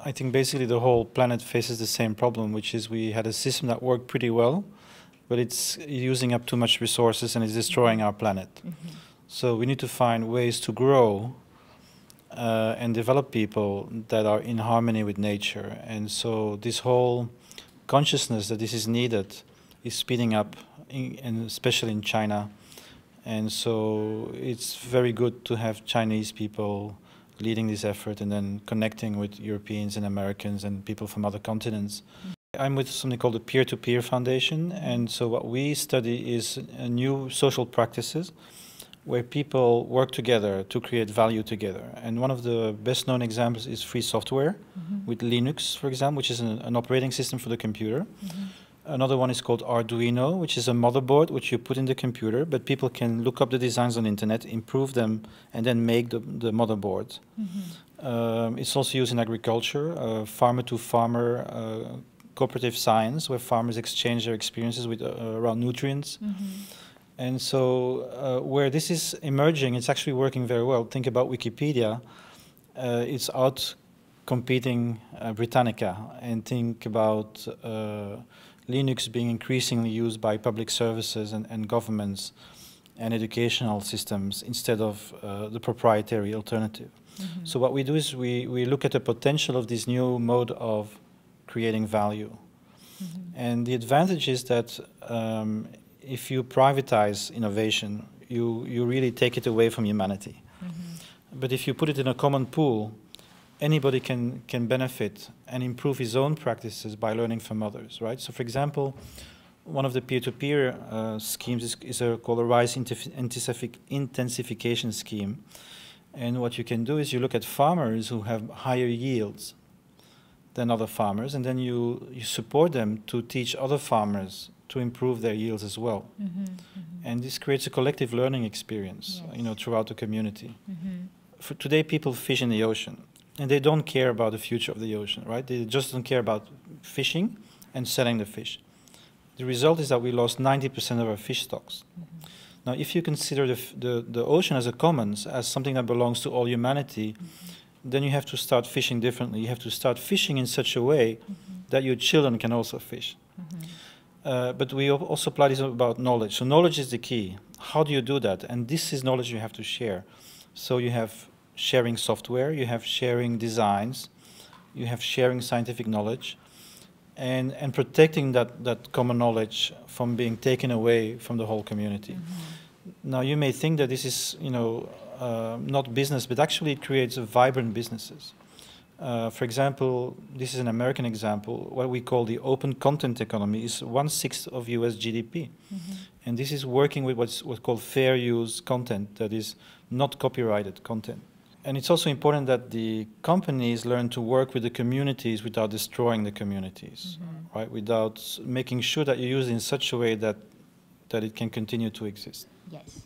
I think basically the whole planet faces the same problem, which is we had a system that worked pretty well, but it's using up too much resources and it's destroying our planet. So we need to find ways to grow and develop people that are in harmony with nature. And so this whole consciousness that this is needed is speeding up, and especially in China. And so it's very good to have Chinese people leading this effort and then connecting with Europeans and Americans and people from other continents. I'm with something called the Peer-to-Peer Foundation, and so what we study is new social practices where people work together to create value together. And one of the best known examples is free software with Linux, for example, which is an operating system for the computer. Another one is called Arduino, which is a motherboard which you put in the computer, but people can look up the designs on the internet, improve them, and then make the motherboard. It's also used in agriculture, farmer-to-farmer cooperative science, where farmers exchange their experiences with around nutrients. And so where this is emerging, it's actually working very well. Think about Wikipedia. It's out competing Britannica, and think about Linux being increasingly used by public services and governments and educational systems instead of the proprietary alternative. So what we do is we look at the potential of this new mode of creating value. And the advantage is that if you privatize innovation, you really take it away from humanity. But if you put it in a common pool, anybody can benefit and improve his own practices by learning from others, right? So for example, one of the peer-to-peer schemes is called a rice intensification scheme. And what you can do is you look at farmers who have higher yields than other farmers, and then you support them to teach other farmers to improve their yields as well. And this creates a collective learning experience, throughout the community. For today, people fish in the ocean, and they don't care about the future of the ocean, right? They just don't care about fishing and selling the fish. The result is that we lost 90% of our fish stocks. Now, if you consider the ocean as a commons, as something that belongs to all humanity, then you have to start fishing differently. You have to start fishing in such a way that your children can also fish. But we also apply this about knowledge. So knowledge is the key. How do you do that? And this is knowledge you have to share. So you have sharing software, you have sharing designs, you have sharing scientific knowledge, and protecting that common knowledge from being taken away from the whole community. Now you may think that this is not business, but actually it creates vibrant businesses. For example, this is an American example. What we call the open content economy is 1/6 of US GDP. And this is working with what's called fair use content, that is not copyrighted content. And it's also important that the companies learn to work with the communities without destroying the communities, right? Without making sure that you use it in such a way that it can continue to exist. Yes.